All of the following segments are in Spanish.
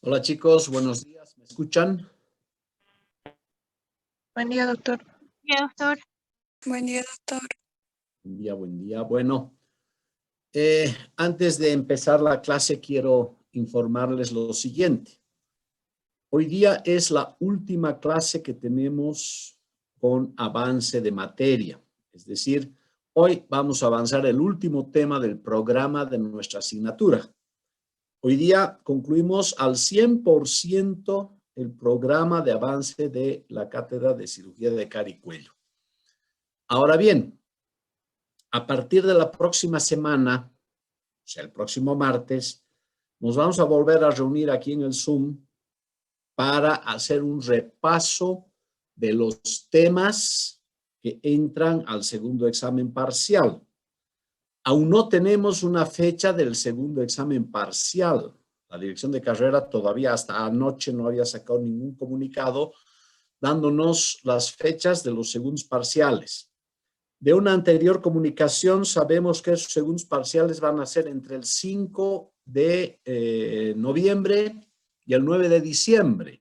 Hola chicos, buenos días, ¿me escuchan? Buen día, doctor. Buen día, doctor. Buen día, doctor. Buen día, buen día. Bueno, antes de empezar la clase quiero informarles lo siguiente. Hoy día es la última clase que tenemos con avance de materia. Es decir, hoy vamos a avanzar el último tema del programa de nuestra asignatura. Hoy día concluimos al 100% el programa de avance de la Cátedra de Cirugía de Cara y Cuello. Ahora bien, a partir de la próxima semana, o sea, el próximo martes, nos vamos a volver a reunir aquí en el Zoom para hacer un repaso de los temas que entran al segundo examen parcial. Aún no tenemos una fecha del segundo examen parcial. La dirección de carrera todavía hasta anoche no había sacado ningún comunicado dándonos las fechas de los segundos parciales. De una anterior comunicación sabemos que esos segundos parciales van a ser entre el 5 de noviembre y el 9 de diciembre.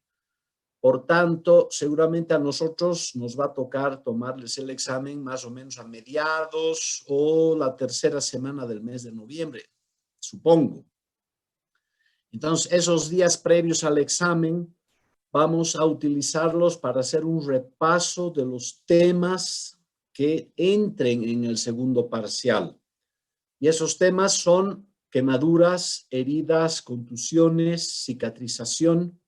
Por tanto, seguramente a nosotros nos va a tocar tomarles el examen más o menos a mediados o la tercera semana del mes de noviembre, supongo. Entonces, esos días previos al examen vamos a utilizarlos para hacer un repaso de los temas que entren en el segundo parcial. Y esos temas son quemaduras, heridas, contusiones, cicatrización,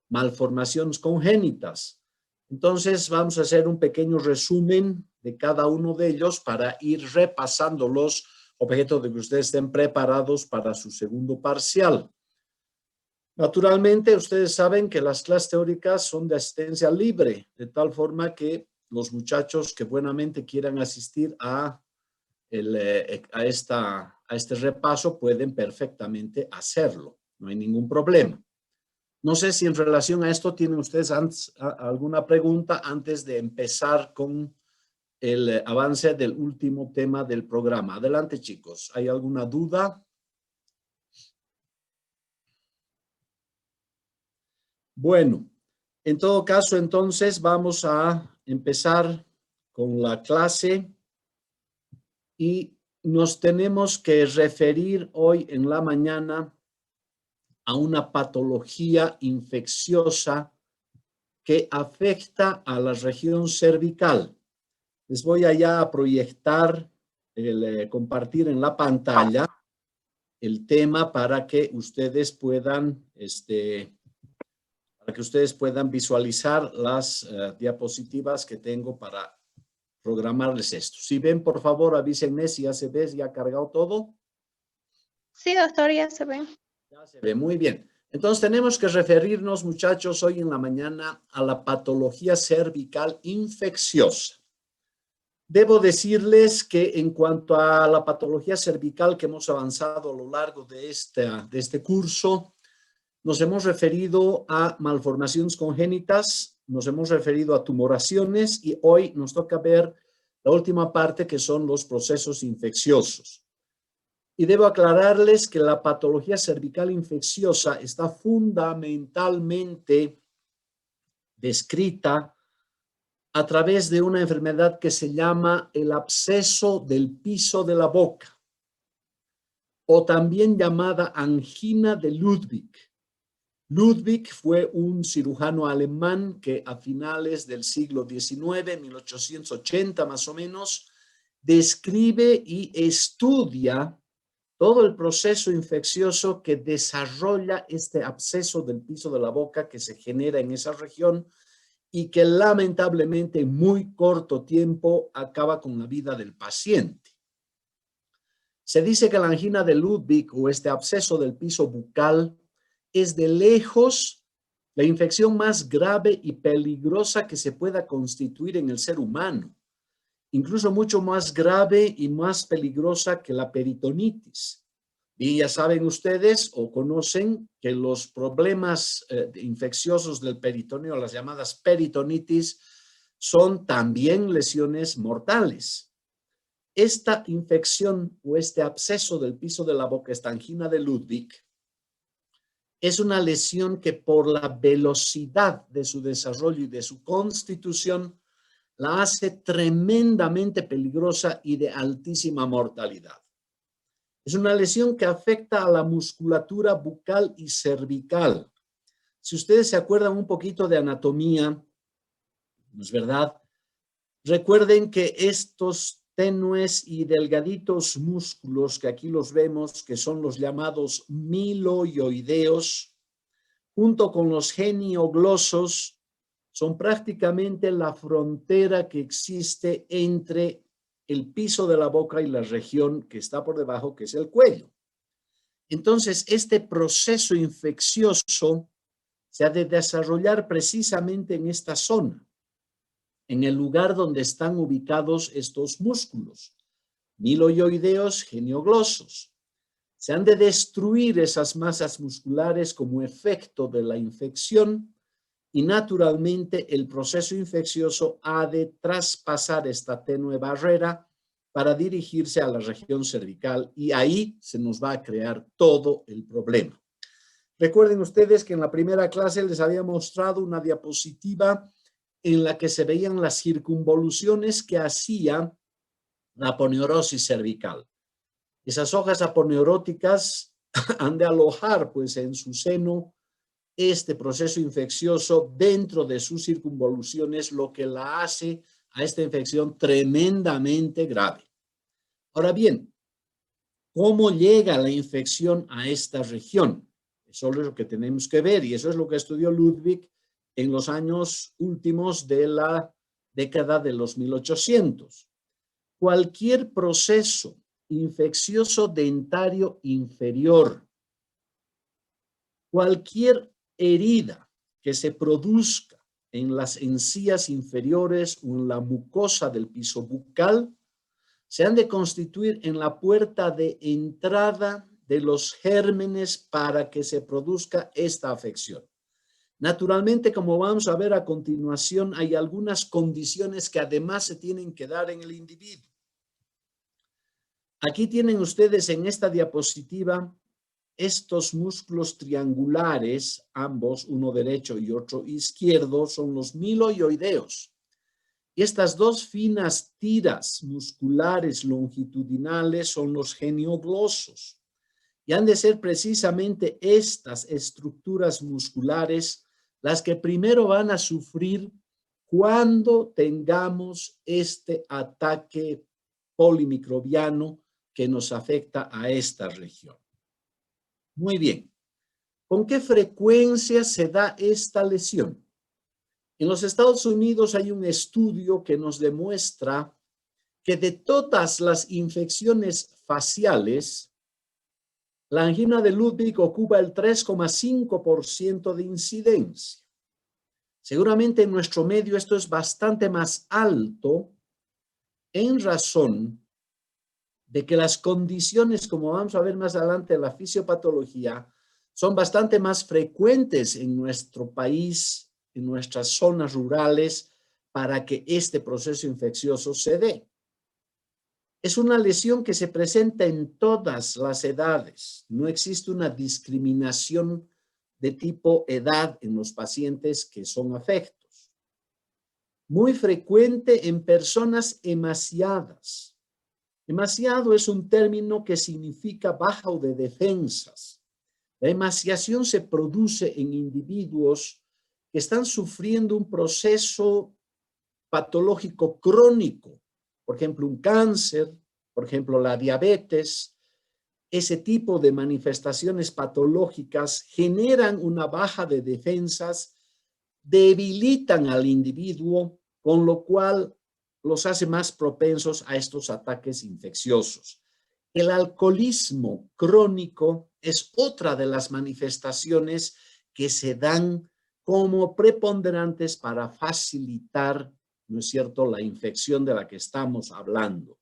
malformaciones congénitas. Entonces vamos a hacer un pequeño resumen de cada uno de ellos para ir repasándolos, objeto de que ustedes estén preparados para su segundo parcial. Naturalmente, ustedes saben que las clases teóricas son de asistencia libre, de tal forma que los muchachos que buenamente quieran asistir a este repaso pueden perfectamente hacerlo. No hay ningún problema. No sé si en relación a esto tienen ustedes alguna pregunta antes de empezar con el avance del último tema del programa. Adelante, chicos. ¿Hay alguna duda? Bueno, en todo caso, entonces vamos a empezar con la clase y nos tenemos que referir hoy en la mañana a una patología infecciosa que afecta a la región cervical. Les voy allá a proyectar, compartir en la pantalla el tema para que ustedes puedan, visualizar las diapositivas que tengo para programarles esto. Si ven, por favor, avísenme si ya se ve, si ya ha cargado todo. Sí, doctor, ya se ve. Ya se ve, muy bien. Entonces tenemos que referirnos, muchachos, hoy en la mañana a la patología cervical infecciosa. Debo decirles que en cuanto a la patología cervical que hemos avanzado a lo largo de este curso, nos hemos referido a malformaciones congénitas, nos hemos referido a tumoraciones y hoy nos toca ver la última parte que son los procesos infecciosos. Y debo aclararles que la patología cervical infecciosa está fundamentalmente descrita a través de una enfermedad que se llama el absceso del piso de la boca o también llamada angina de Ludwig. Ludwig fue un cirujano alemán que a finales del siglo XIX, 1880 más o menos, describe y estudia todo el proceso infeccioso que desarrolla este absceso del piso de la boca que se genera en esa región y que lamentablemente en muy corto tiempo acaba con la vida del paciente. Se dice que la angina de Ludwig o este absceso del piso bucal es de lejos la infección más grave y peligrosa que se pueda constituir en el ser humano, incluso mucho más grave y más peligrosa que la peritonitis. Y ya saben ustedes o conocen que los problemas infecciosos del peritoneo, las llamadas peritonitis, son también lesiones mortales. Esta infección o este absceso del piso de la boca, esta angina de Ludwig, es una lesión que por la velocidad de su desarrollo y de su constitución la hace tremendamente peligrosa y de altísima mortalidad. Es una lesión que afecta a la musculatura bucal y cervical. Si ustedes se acuerdan un poquito de anatomía, ¿no es verdad? Recuerden que estos tenues y delgaditos músculos que aquí los vemos, que son los llamados miloioideos, junto con los genioglosos, son prácticamente la frontera que existe entre el piso de la boca y la región que está por debajo, que es el cuello. Entonces, este proceso infeccioso se ha de desarrollar precisamente en esta zona, en el lugar donde están ubicados estos músculos, miloioideos, genioglosos. Se han de destruir esas masas musculares como efecto de la infección y naturalmente el proceso infeccioso ha de traspasar esta tenue barrera para dirigirse a la región cervical y ahí se nos va a crear todo el problema. Recuerden ustedes que en la primera clase les había mostrado una diapositiva en la que se veían las circunvoluciones que hacía la aponeurosis cervical. Esas hojas aponeuróticas han de alojar pues en su seno este proceso infeccioso dentro de sus circunvoluciones, lo que la hace a esta infección tremendamente grave. Ahora bien, ¿cómo llega la infección a esta región? Eso es lo que tenemos que ver y eso es lo que estudió Ludwig en los años últimos de la década de los 1800. Cualquier proceso infeccioso dentario inferior, cualquier herida que se produzca en las encías inferiores o en la mucosa del piso bucal, se han de constituir en la puerta de entrada de los gérmenes para que se produzca esta afección. Naturalmente, como vamos a ver a continuación, hay algunas condiciones que además se tienen que dar en el individuo. Aquí tienen ustedes en esta diapositiva estos músculos triangulares, ambos, uno derecho y otro izquierdo, son los miloioideos. Y estas dos finas tiras musculares longitudinales son los genioglosos. Y han de ser precisamente estas estructuras musculares las que primero van a sufrir cuando tengamos este ataque polimicrobiano que nos afecta a esta región. Muy bien. ¿Con qué frecuencia se da esta lesión? En los Estados Unidos hay un estudio que nos demuestra que de todas las infecciones faciales, la angina de Ludwig ocupa el 3,5% de incidencia. Seguramente en nuestro medio esto es bastante más alto en razón de que las condiciones, como vamos a ver más adelante, la fisiopatología, son bastante más frecuentes en nuestro país, en nuestras zonas rurales, para que este proceso infeccioso se dé. Es una lesión que se presenta en todas las edades. No existe una discriminación de tipo edad en los pacientes que son afectos. Muy frecuente en personas emaciadas. Emaciado es un término que significa baja o de defensas. La emaciación se produce en individuos que están sufriendo un proceso patológico crónico, por ejemplo, un cáncer, por ejemplo, la diabetes. Ese tipo de manifestaciones patológicas generan una baja de defensas, debilitan al individuo, con lo cual los hace más propensos a estos ataques infecciosos. El alcoholismo crónico es otra de las manifestaciones que se dan como preponderantes para facilitar, ¿no es cierto?, la infección de la que estamos hablando.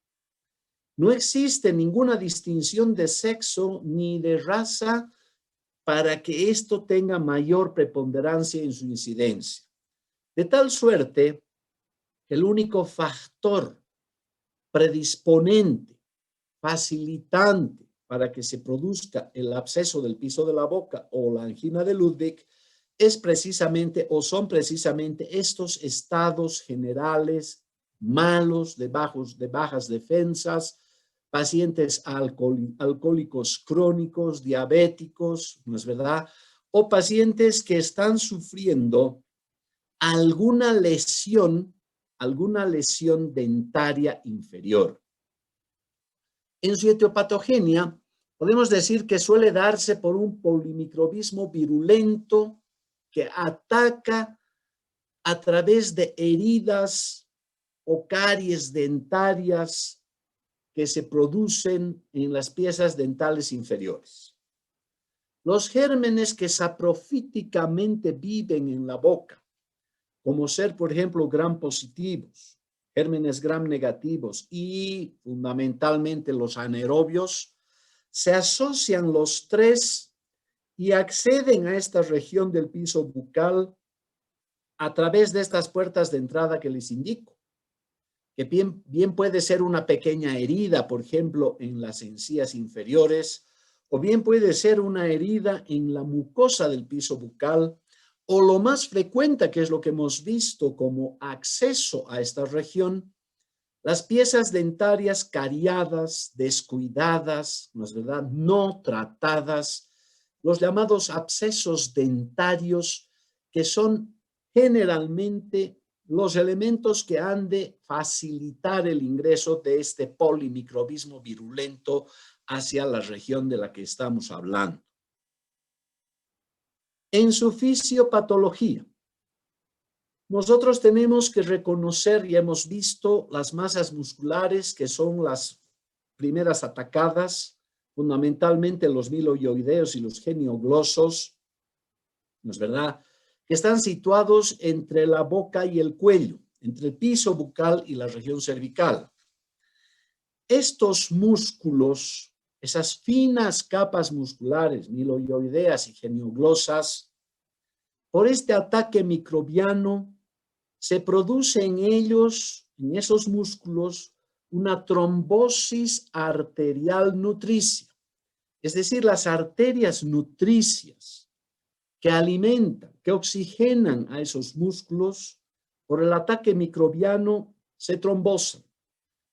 No existe ninguna distinción de sexo ni de raza para que esto tenga mayor preponderancia en su incidencia. De tal suerte, el único factor predisponente, facilitante para que se produzca el absceso del piso de la boca o la angina de Ludwig es precisamente o son precisamente estos estados generales malos de bajas defensas, pacientes alcohólicos crónicos, diabéticos, ¿no es verdad? O pacientes que están sufriendo alguna lesión dentaria inferior. En su etiopatogenia, podemos decir que suele darse por un polimicrobismo virulento que ataca a través de heridas o caries dentarias que se producen en las piezas dentales inferiores. Los gérmenes que saprofíticamente viven en la boca, como ser, por ejemplo, gram positivos, gérmenes gram negativos y fundamentalmente los anaerobios, se asocian los tres y acceden a esta región del piso bucal a través de estas puertas de entrada que les indico, que bien puede ser una pequeña herida, por ejemplo, en las encías inferiores, o bien puede ser una herida en la mucosa del piso bucal, o lo más frecuente, que es lo que hemos visto como acceso a esta región, las piezas dentarias cariadas, descuidadas, ¿no es verdad?, no tratadas, los llamados abscesos dentarios, que son generalmente los elementos que han de facilitar el ingreso de este polimicrobismo virulento hacia la región de la que estamos hablando. En su fisiopatología, nosotros tenemos que reconocer y hemos visto las masas musculares que son las primeras atacadas, fundamentalmente los miloioideos y los genioglosos, ¿no es verdad?, que están situados entre la boca y el cuello, entre el piso bucal y la región cervical. Estos músculos, esas finas capas musculares, miloioideas y genioglosas, por este ataque microbiano, se produce en ellos, en esos músculos, una trombosis arterial nutricia, es decir, las arterias nutricias que alimentan, que oxigenan a esos músculos, por el ataque microbiano se trombosan.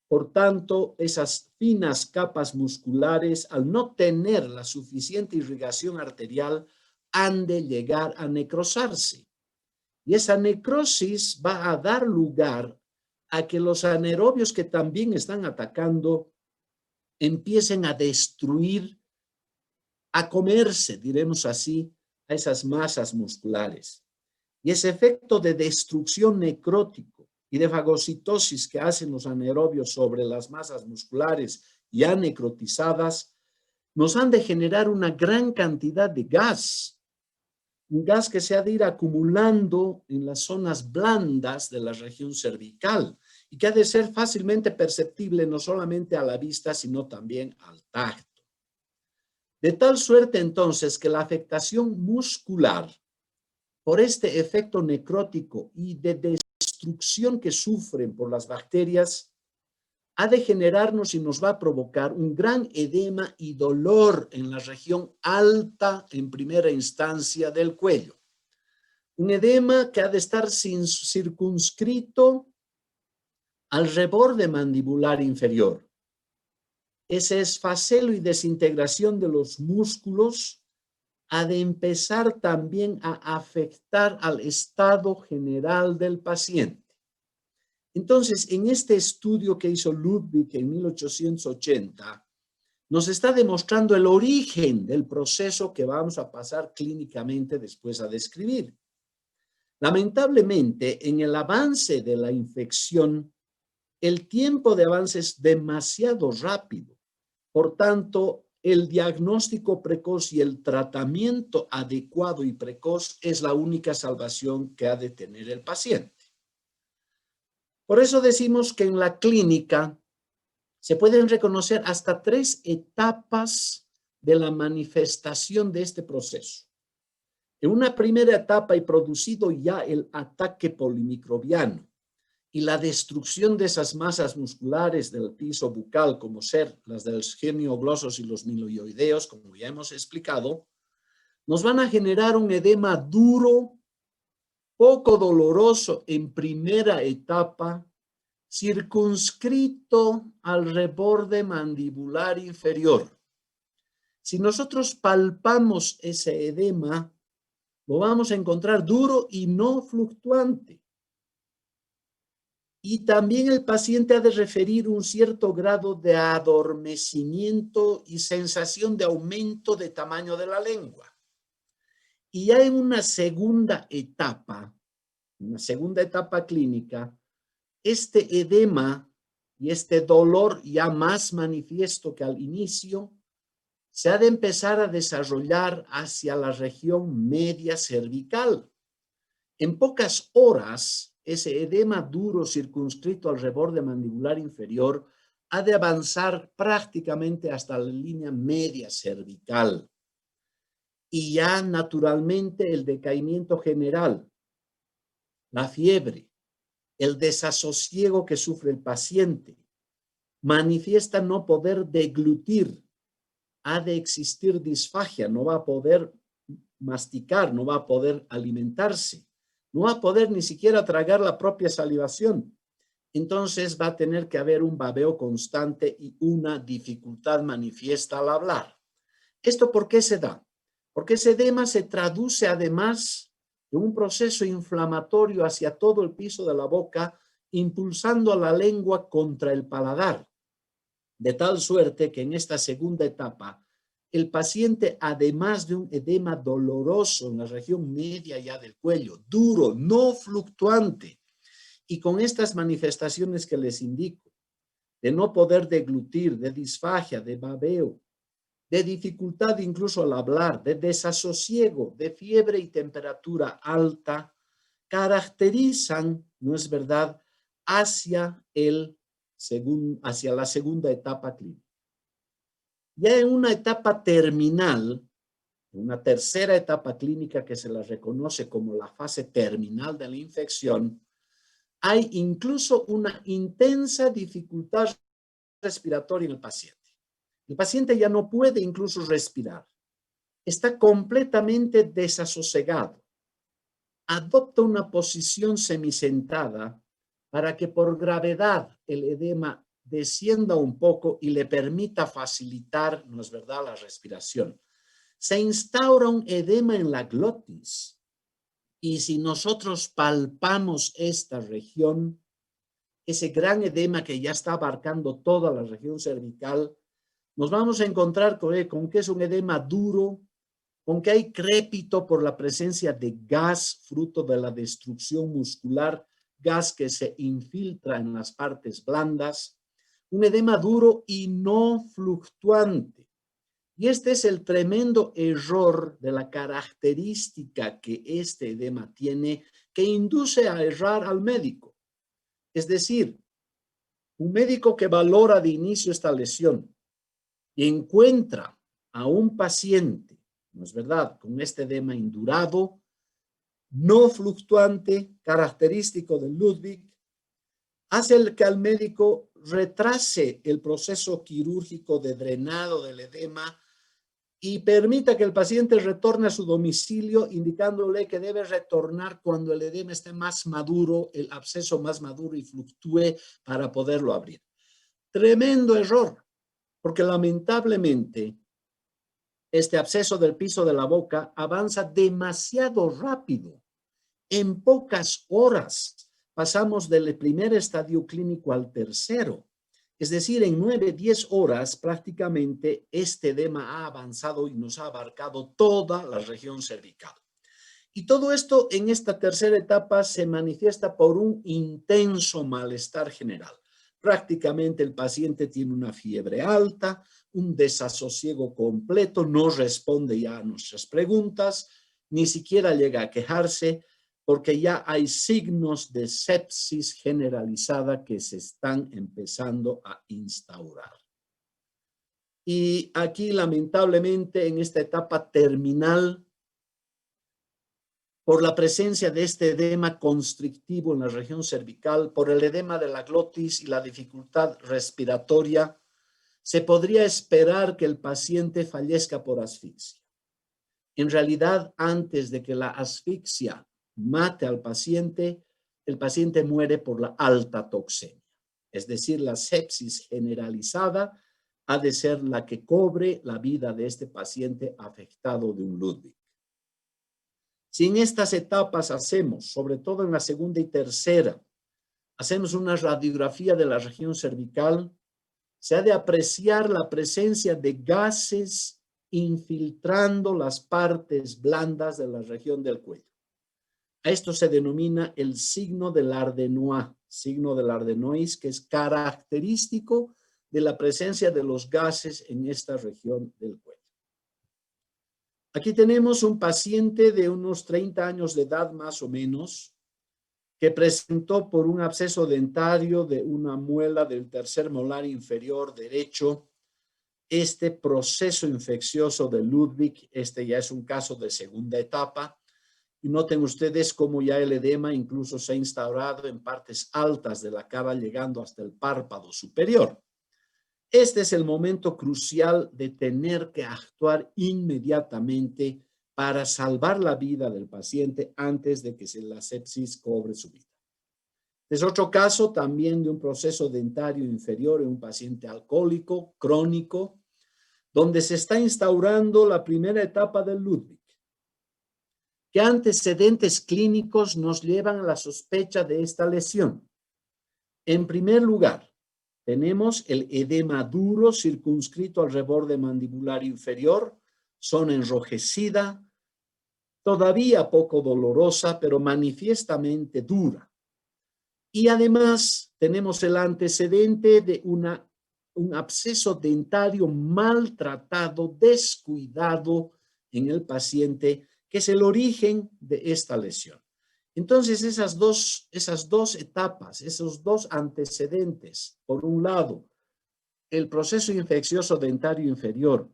Por tanto, esas finas capas musculares, al no tener la suficiente irrigación arterial, han de llegar a necrosarse. Y esa necrosis va a dar lugar a que los anaerobios que también están atacando empiecen a destruir, a comerse, diremos así, a esas masas musculares. Y ese efecto de destrucción necrótico y de fagocitosis que hacen los anaerobios sobre las masas musculares ya necrotizadas, nos han de generar una gran cantidad de gas, un gas que se ha de ir acumulando en las zonas blandas de la región cervical y que ha de ser fácilmente perceptible no solamente a la vista, sino también al tacto. De tal suerte entonces que la afectación muscular por este efecto necrótico y de destrucción que sufren por las bacterias ha de generarnos y nos va a provocar un gran edema y dolor en la región alta en primera instancia del cuello. Un edema que ha de estar circunscrito al reborde mandibular inferior. Ese esfacelo y desintegración de los músculos ha de empezar también a afectar al estado general del paciente. Entonces, en este estudio que hizo Ludwig en 1880, nos está demostrando el origen del proceso que vamos a pasar clínicamente después a describir. Lamentablemente, en el avance de la infección, el tiempo de avance es demasiado rápido. Por tanto, el diagnóstico precoz y el tratamiento adecuado y precoz es la única salvación que ha de tener el paciente. Por eso decimos que en la clínica se pueden reconocer hasta 3 etapas de la manifestación de este proceso. En una primera etapa y producido ya el ataque polimicrobiano y la destrucción de esas masas musculares del piso bucal, como ser las de los genioglossos y los miloioideos, como ya hemos explicado, nos van a generar un edema duro, poco doloroso en primera etapa, circunscrito al reborde mandibular inferior. Si nosotros palpamos ese edema, lo vamos a encontrar duro y no fluctuante. Y también el paciente ha de referir un cierto grado de adormecimiento y sensación de aumento de tamaño de la lengua. Y ya en una segunda etapa clínica, este edema y este dolor ya más manifiesto que al inicio se ha de empezar a desarrollar hacia la región media cervical. En pocas horas, ese edema duro circunscrito al reborde mandibular inferior ha de avanzar prácticamente hasta la línea media cervical. Y ya naturalmente el decaimiento general, la fiebre, el desasosiego que sufre el paciente, manifiesta no poder deglutir, ha de existir disfagia, no va a poder masticar, no va a poder alimentarse, no va a poder ni siquiera tragar la propia salivación. Entonces va a tener que haber un babeo constante y una dificultad manifiesta al hablar. ¿Esto por qué se da? Porque ese edema se traduce además de un proceso inflamatorio hacia todo el piso de la boca, impulsando a la lengua contra el paladar, de tal suerte que en esta segunda etapa, el paciente, además de un edema doloroso en la región media ya del cuello, duro, no fluctuante, y con estas manifestaciones que les indico, de no poder deglutir, de disfagia, de babeo, de dificultad incluso al hablar, de desasosiego, de fiebre y temperatura alta, caracterizan, ¿no es verdad?, hacia la segunda etapa clínica. Ya en una etapa terminal, una tercera etapa clínica que se la reconoce como la fase terminal de la infección, hay incluso una intensa dificultad respiratoria en el paciente. El paciente ya no puede incluso respirar. Está completamente desasosegado. Adopta una posición semisentada para que por gravedad el edema descienda un poco y le permita facilitar, ¿no es verdad?, la respiración. Se instaura un edema en la glotis y si nosotros palpamos esta región, ese gran edema que ya está abarcando toda la región cervical, nos vamos a encontrar con que es un edema duro, con que hay crépito por la presencia de gas fruto de la destrucción muscular, gas que se infiltra en las partes blandas, un edema duro y no fluctuante. Y este es el tremendo error de la característica que este edema tiene, que induce a errar al médico. Es decir, un médico que valora de inicio esta lesión y encuentra a un paciente, ¿no es verdad?, con este edema indurado, no fluctuante, característico de Ludwig, hace que al médico retrase el proceso quirúrgico de drenado del edema y permita que el paciente retorne a su domicilio, indicándole que debe retornar cuando el edema esté más maduro, el absceso más maduro y fluctúe para poderlo abrir. Tremendo error, porque lamentablemente este absceso del piso de la boca avanza demasiado rápido. En pocas horas pasamos del primer estadio clínico al tercero. Es decir, en 9-10 horas prácticamente este edema ha avanzado y nos ha abarcado toda la región cervical. Y todo esto en esta tercera etapa se manifiesta por un intenso malestar general. Prácticamente el paciente tiene una fiebre alta, un desasosiego completo, no responde ya a nuestras preguntas, ni siquiera llega a quejarse, porque ya hay signos de sepsis generalizada que se están empezando a instaurar. Y aquí, lamentablemente, en esta etapa terminal, por la presencia de este edema constrictivo en la región cervical, por el edema de la glotis y la dificultad respiratoria, se podría esperar que el paciente fallezca por asfixia. En realidad, antes de que la asfixia mate al paciente, el paciente muere por la alta toxemia. Es decir, la sepsis generalizada ha de ser la que cobre la vida de este paciente afectado de un Ludwig. Si en estas etapas hacemos, sobre todo en la segunda y tercera, hacemos una radiografía de la región cervical, se ha de apreciar la presencia de gases infiltrando las partes blandas de la región del cuello. A esto se denomina el signo del Ardenois, signo del Ardenois, que es característico de la presencia de los gases en esta región del cuello. Aquí tenemos un paciente de unos 30 años de edad más o menos, que presentó por un absceso dentario de una muela del tercer molar inferior derecho este proceso infeccioso de Ludwig. Este ya es un caso de segunda etapa. Y noten ustedes cómo ya el edema incluso se ha instaurado en partes altas de la cara, llegando hasta el párpado superior. Este es el momento crucial de tener que actuar inmediatamente para salvar la vida del paciente antes de que la sepsis cobre su vida. Es otro caso también de un proceso dentario inferior en un paciente alcohólico crónico, donde se está instaurando la primera etapa del Ludwig. ¿Qué antecedentes clínicos nos llevan a la sospecha de esta lesión? En primer lugar, tenemos el edema duro circunscrito al reborde mandibular inferior, zona enrojecida, todavía poco dolorosa, pero manifiestamente dura. Y además tenemos el antecedente de un absceso dentario maltratado, descuidado en el paciente, que es el origen de esta lesión. Entonces, esas dos etapas, esos dos antecedentes, por un lado, el proceso infeccioso dentario inferior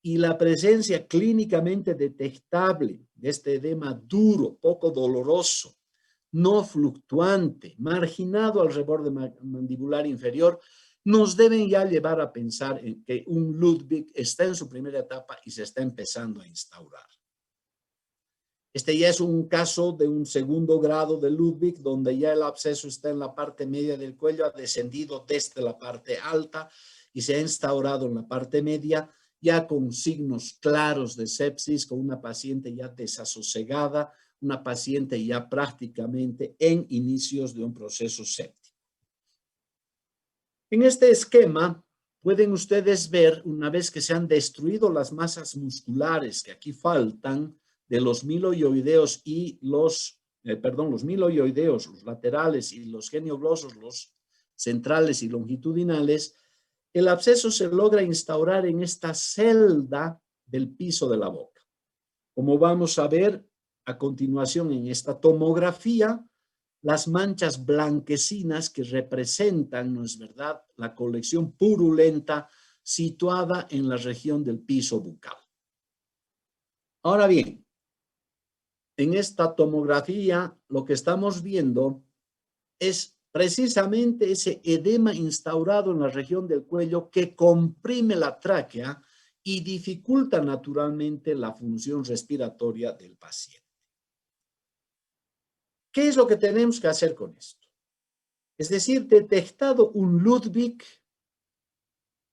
y la presencia clínicamente detectable de este edema duro, poco doloroso, no fluctuante, marginado al reborde mandibular inferior, nos deben ya llevar a pensar en que un Ludwig está en su primera etapa y se está empezando a instaurar. Este ya es un caso de un segundo grado de Ludwig, donde ya el absceso está en la parte media del cuello, ha descendido desde la parte alta y se ha instaurado en la parte media, ya con signos claros de sepsis, con una paciente ya desasosegada, una paciente ya prácticamente en inicios de un proceso séptico. En este esquema pueden ustedes ver, una vez que se han destruido las masas musculares que aquí faltan, de los miloioideos y los miloioideos, los laterales, y los genioglosos, los centrales y longitudinales, el absceso se logra instaurar en esta celda del piso de la boca. Como vamos a ver a continuación en esta tomografía, las manchas blanquecinas que representan, ¿no es verdad?, la colección purulenta situada en la región del piso bucal. Ahora bien, en esta tomografía lo que estamos viendo es precisamente ese edema instaurado en la región del cuello que comprime la tráquea y dificulta naturalmente la función respiratoria del paciente. ¿Qué es lo que tenemos que hacer con esto? Es decir, detectado un Ludwig,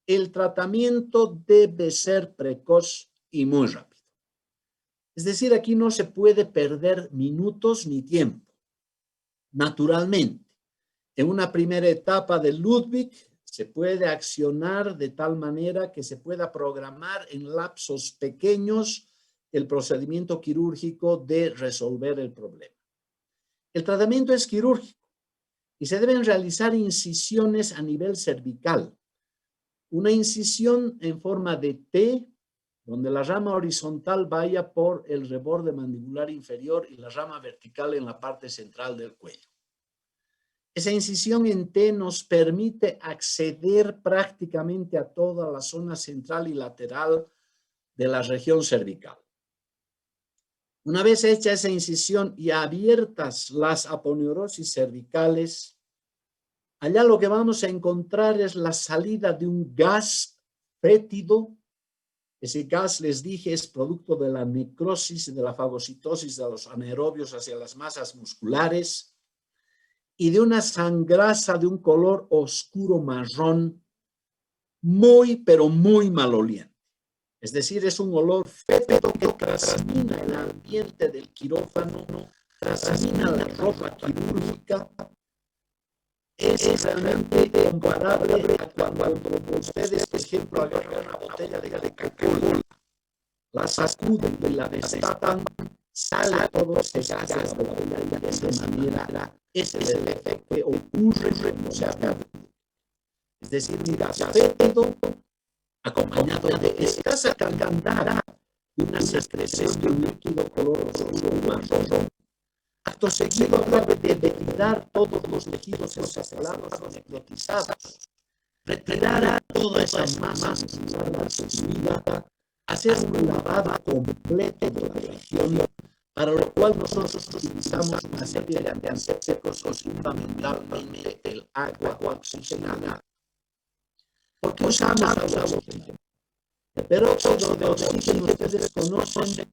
el tratamiento debe ser precoz y muy rápido. Es decir, aquí no se puede perder minutos ni tiempo. Naturalmente, en una primera etapa del Ludwig se puede accionar de tal manera que se pueda programar en lapsos pequeños el procedimiento quirúrgico de resolver el problema. El tratamiento es quirúrgico y se deben realizar incisiones a nivel cervical. Una incisión en forma de T, donde la rama horizontal vaya por el reborde mandibular inferior y la rama vertical en la parte central del cuello. Esa incisión en T nos permite acceder prácticamente a toda la zona central y lateral de la región cervical. Una vez hecha esa incisión y abiertas las aponeurosis cervicales, allá lo que vamos a encontrar es la salida de un gas fétido. Ese gas, les dije, es producto de la necrosis y de la fagocitosis de los anaerobios hacia las masas musculares y de una sangrasa de un color oscuro marrón, muy, pero muy maloliente. Es decir, es un olor fétido que trasmina el ambiente del quirófano, trasmina la ropa quirúrgica. Es realmente comparable a cuando ustedes, por ejemplo, agarran una botella de Coca-Cola, la sacuden y la destapan, sale todo ese gas de la botella de esa manera. Ese es el efecto que ocurre cuando se abre. Es decir, un gas fétido acompañado de escasa cantidad de una secreción de un líquido color oscuro marrón. Acto seguido debe de retirar todos los tejidos encapsulados o necrotizados, retirar toda esa masa muscular destruida, hacer un lavado completo de la región, para lo cual nosotros utilizamos una serie de antisépticos, fundamentalmente el agua oxigenada. ¿Por qué usamos agua oxigenada? El peróxido de oxígeno ustedes conocen,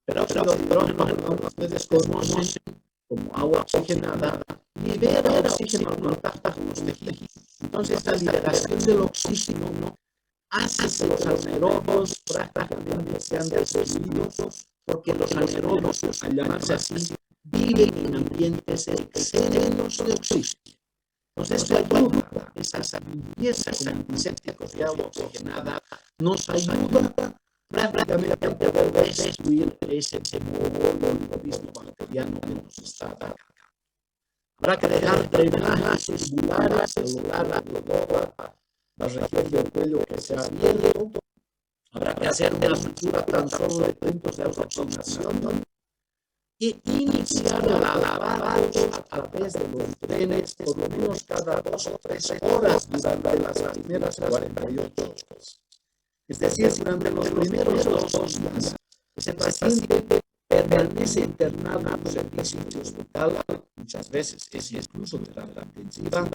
peróxido de hidrógeno ustedes conocen como agua oxigenada, libera oxígeno al contacto con los tejidos. Entonces, esta liberación del oxígeno hace que los anaerobios prácticamente sean destruidos, porque los anaerobios, al llamarse así, viven en ambientes excesos de oxígeno. Entonces, esto ayuda, esa limpieza con antisépticos de agua oxigenada nos ayuda prácticamente a poder destruir ese microorganismo bacteriano que nos está atacando. Habrá que dejar drenajes tubulares a lo largo de toda la región del cuello que sea abierto. Habrá que hacer una sutura tan solo de puntos de aproximación y iniciar el lavado a través de los drenes por lo menos cada 2 o 3 horas durante las primeras 48 horas. Es decir, durante los primeros 2 días, ese paciente permanece internado en un servicio hospital, muchas veces es incluso terapia intensiva,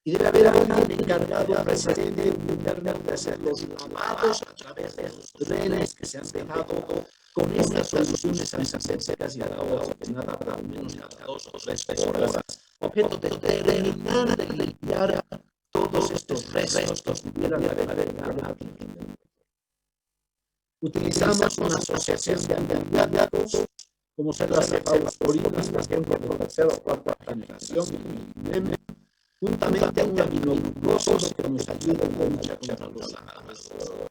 y debe haber alguien encargado residente interno de hacer los lavados a través de los drenes que se han dejado con estas soluciones antisépticas y agua oxigenada por al menos cada 2 o 3 horas, objeto de terminar de limpiar todos estos restos que pudieran haber agregado. Utilizamos una asociación de antibióticos, como ser las cefalosporinas, por ejemplo, de tercera o cuarta generación, juntamente a un aminoglucoso que nos ayuda en la lucha contra los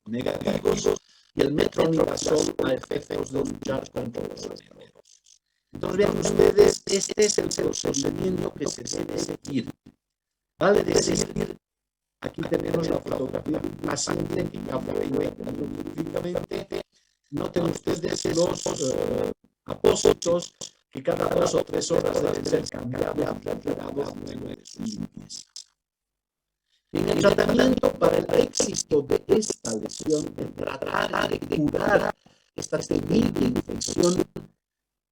negativos y el metronidazol a efectos de luchar contra los anaerobios. Entonces, vean ustedes, este es el procedimiento que se debe seguir. Vale decir, aquí tenemos la fotografía de un paciente que ya fue quirúrgicamente. Noten ustedes los apósitos que cada 2 o 3 horas deben ser cambiados y retirados de su limpieza. En el tratamiento para el éxito de esta lesión, de tratar de curar esta temible infección,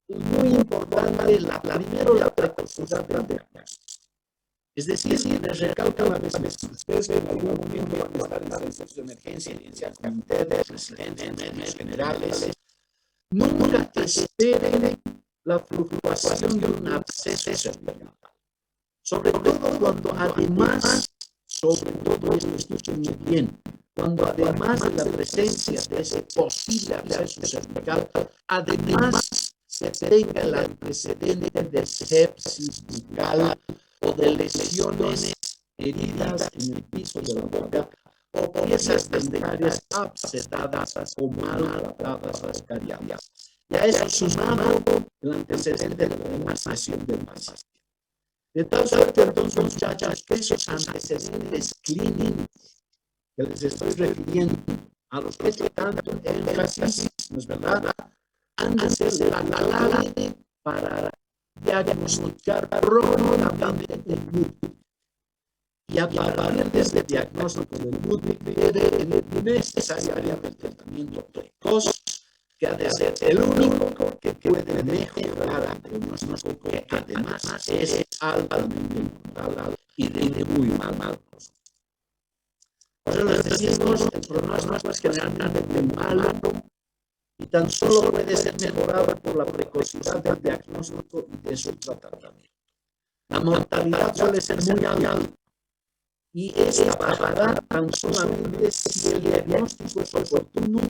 es muy importante primero la precocidad del diagnóstico. Es decir, les recalco una vez más, ustedes que en algún momento van a estar en servicios de emergencia, inicial comité de residentes, médicos generales, nunca esperen la fluctuación de un absceso cervical. Sobre todo cuando además, sobre todo esto, escuchen muy bien, cuando además de la presencia de ese posible absceso cervical, además se tenga el antecedente de sepsis bucal o de lesiones, heridas en el piso de la boca o piezas dentarias abscesadas o mal adaptadas a escariadas. Y a eso sumado el antecedente de la emaciación del paciente. De tal suerte, entonces, muchachos, que esos antecedentes clínicos que les estoy refiriendo, a los que tanto énfasis, ¿no es verdad?, han de ser la clave para diagnosticar prontamente el Ludwig. Y a partir de este diagnóstico del Ludwig debe necesariamente el tratamiento precoz que ha de ser el único que puede mejorar el diagnóstico, que además es altamente moral y de muy mal costo. Por eso les decimos, el pronóstico es generalmente malo y tan solo puede ser mejorado por la precocidad del diagnóstico y de su tratamiento. La mortalidad suele ser muy alta y esta bajará tan solamente si el diagnóstico es oportuno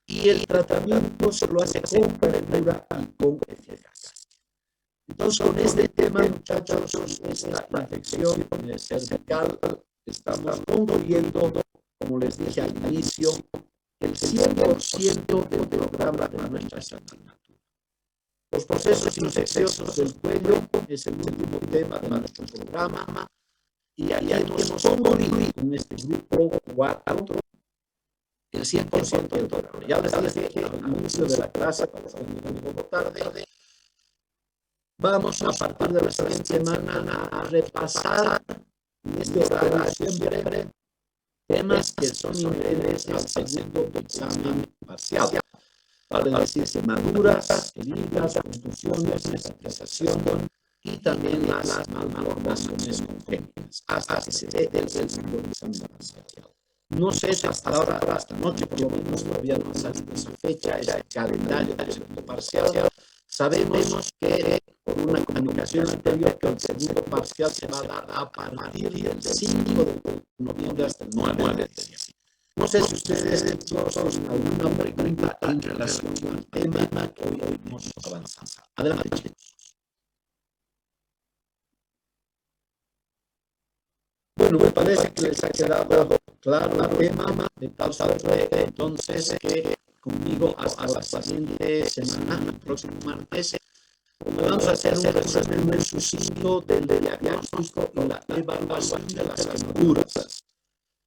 y el tratamiento se lo hace con premura y con eficacia. Entonces, con este tema, muchachos, esta infección cervical, estamos concluyendo, como les dije al inicio, el 100% del programa de nuestra asignatura. Los procesos infecciosos del cuello es el último tema de nuestro programa y allá hemos concluido con este grupo 4 el 100% del programa. Ya les dije al inicio de la clase, para los que un poco tarde, vamos a partir de la siguiente semana a repasar en este horario siempre temas que son inherentes al segundo examen parcial. Vale decir, quemaduras, heridas, contusiones, cicatrización y también las malformaciones congénitas, hasta que se dé el segundo examen parcial. No sé si hasta ahora, hasta noche, por lo menos todavía no ha salido esa fecha, ese calendario del segundo parcial. Sabemos que por una comunicación anterior que el segundo parcial se va a dar a partir del 5 de noviembre hasta el 9 de diciembre. No sé si ustedes tienen alguna pregunta en relación al tema que hoy hemos avanzado. Adelante, chicos. Bueno, me parece que les ha quedado claro el tema, de tal suerte entonces que conmigo hasta la siguiente semana, el próximo martes, vamos a hacer un resumen muy sucinto del diagnóstico y la evaluación de las quemaduras,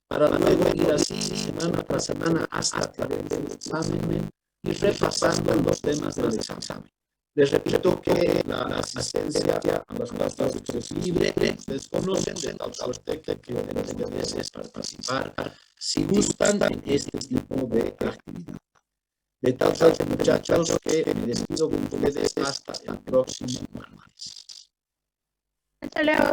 para luego ir así semana tras semana hasta que demos el examen y repasando los temas del examen. Les repito que la asistencia a las clases es libre, ustedes conocen, de tal suerte que pueden ustedes participar si gustan en este tipo de actividad. De tal suerte, muchachos, que me despido con ustedes hasta el próximo martes. Hasta luego.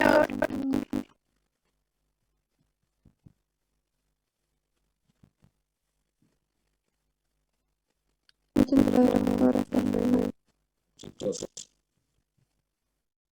Muchas gracias, doctor. Hasta luego. Entonces,